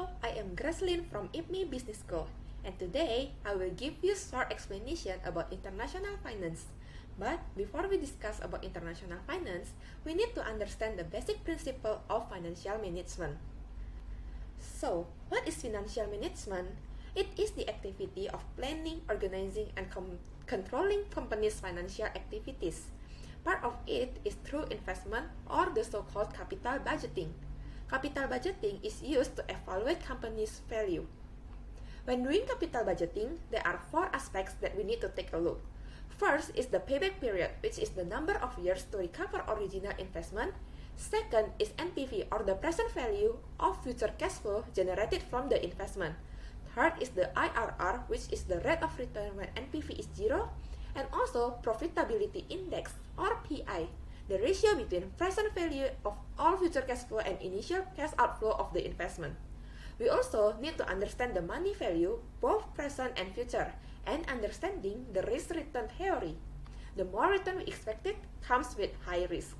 Hello, I am Gracelyn from IPMI Business School, and today I will give you a short explanation about international finance. But before we discuss about international finance, we need to understand the basic principle of financial management. So, what is financial management? It is the activity of planning, organizing, and controlling companies' financial activities. Part of it is through investment or the so-called capital budgeting. Capital budgeting is used to evaluate companies' value. When doing capital budgeting, there are four aspects that we need to take a look. First is the payback period, which is the number of years to recover original investment. Second is NPV, or the present value of future cash flow generated from the investment. Third is the IRR, which is the rate of return when NPV is zero. And also profitability index, or PI, the ratio between present value of all future cash flow and initial cash outflow of the investment. We also need to understand the money value, both present and future, and understanding the risk-return theory. The more return we expected comes with high risk.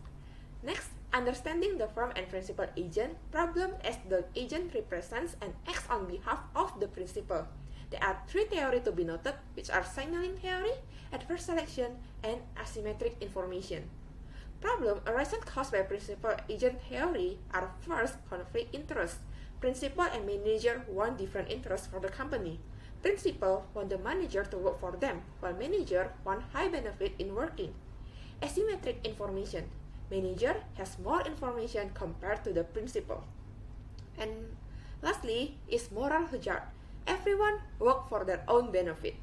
Next, understanding the firm and principal agent problem as the agent represents and acts on behalf of the principal. There are three theories to be noted, which are signaling theory, adverse selection, and asymmetric information. Problems arising caused by principal-agent theory are first, conflict interest. Principal and manager want different interests for the company. Principal want the manager to work for them, while manager want high benefit in working. Asymmetric information. Manager has more information compared to the principal. And lastly is moral hazard. Everyone work for their own benefit.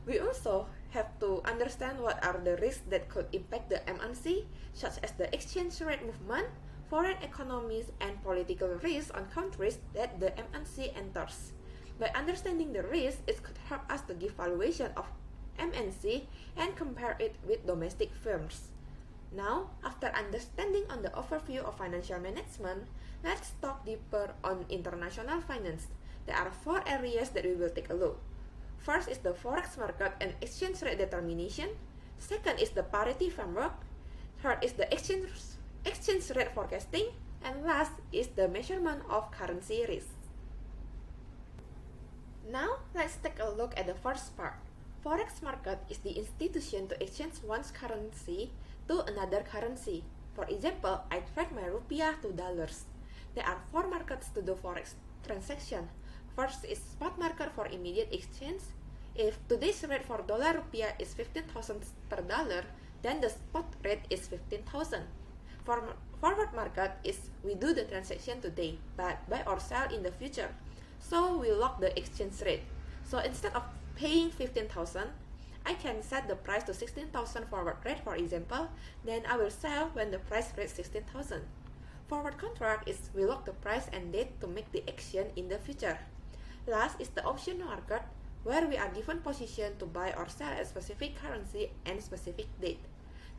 We also have to understand what are the risks that could impact the MNC, such as the exchange rate movement, foreign economies, and political risks on countries that the MNC enters. By understanding the risks, it could help us to give valuation of MNC and compare it with domestic firms. Now, after understanding on the overview of financial management, let's talk deeper on international finance. There are four areas that we will take a look. First is the forex market and exchange rate determination. Second is the parity framework. Third is the exchange rate forecasting. And last is the measurement of currency risk. Now, let's take a look at the first part. Forex market is the institution to exchange one's currency to another currency. For example, I trade my rupiah to dollars. There are four markets to do forex transaction. First is spot market for immediate exchange. If today's rate for dollar rupiah is 15,000 per dollar, then the spot rate is 15,000. Forward market is we do the transaction today, but buy or sell in the future. So we lock the exchange rate. So instead of paying 15,000, I can set the price to 16,000 forward rate, for example, then I will sell when the price reaches 16,000. Forward contract is we lock the price and date to make the action in the future. Last is the option market, where we are given position to buy or sell a specific currency and specific date.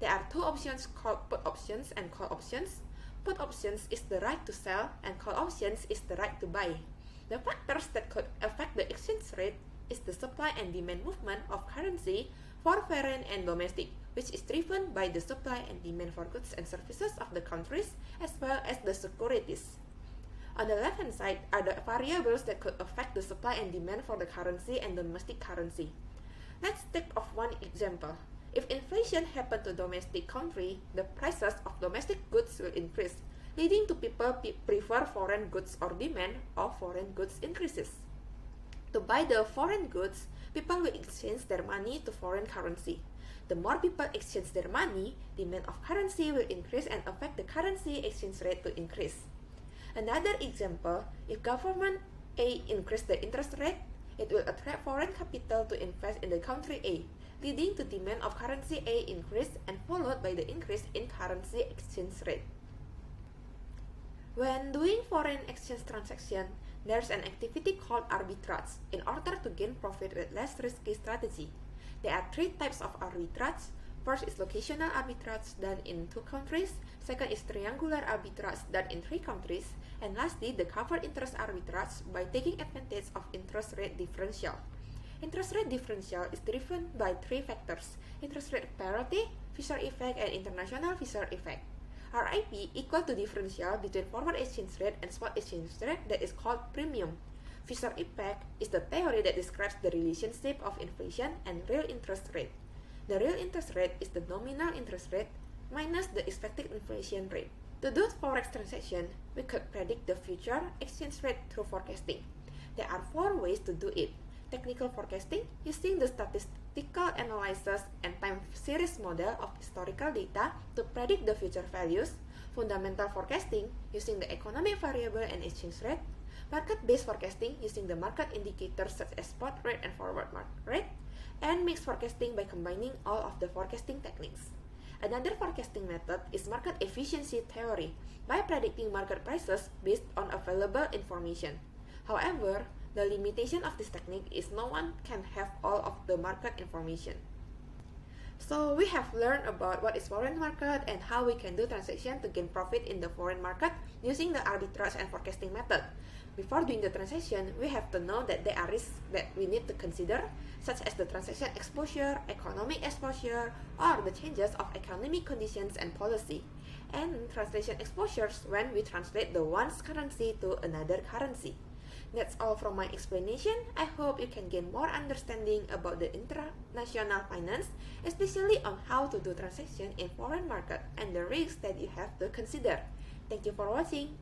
There are two options called put options and call options. Put options is the right to sell and call options is the right to buy. The factors that could affect the exchange rate is the supply and demand movement of currency for foreign and domestic, which is driven by the supply and demand for goods and services of the countries as well as the securities. On the left-hand side are the variables that could affect the supply and demand for the currency and domestic currency. Let's take of one example. If inflation happens to domestic country, the prices of domestic goods will increase, leading to people prefer foreign goods or demand of foreign goods increases. To buy the foreign goods, people will exchange their money to foreign currency. The more people exchange their money, demand of currency will increase and affect the currency exchange rate to increase. Another example, if government A increase the interest rate, it will attract foreign capital to invest in the country A, leading to demand of currency A increase and followed by the increase in currency exchange rate. When doing foreign exchange transaction, there's an activity called arbitrage in order to gain profit with less risky strategy. There are three types of arbitrage. First is locational arbitrage done in two countries. Second is triangular arbitrage done in three countries. And lastly, the covered interest arbitrage by taking advantage of interest rate differential. Interest rate differential is driven by three factors: interest rate parity, Fisher effect, and international Fisher effect. RIP equal to differential between forward exchange rate and spot exchange rate that is called premium. Fisher effect is the theory that describes the relationship of inflation and real interest rate. The real interest rate is the nominal interest rate minus the expected inflation rate. To do forex transaction, we could predict the future exchange rate through forecasting. There are 4 ways to do it. Technical forecasting using the statistical analysis and time series model of historical data to predict the future values. Fundamental forecasting using the economic variable and exchange rate. Market-based forecasting using the market indicators such as spot rate and forward market rate. And mixed forecasting by combining all of the forecasting techniques. Another forecasting method is market efficiency theory by predicting market prices based on available information. However, the limitation of this technique is no one can have all of the market information. So we have learned about what is foreign market and how we can do transaction to gain profit in the foreign market using the arbitrage and forecasting method. Before doing the transaction, we have to know that there are risks that we need to consider, such as the transaction exposure, economic exposure, or the changes of economic conditions and policy, and translation exposures when we translate the one's currency to another currency. That's all from my explanation. I hope you can gain more understanding about the international finance, especially on how to do transaction in foreign market and the risks that you have to consider. Thank you for watching.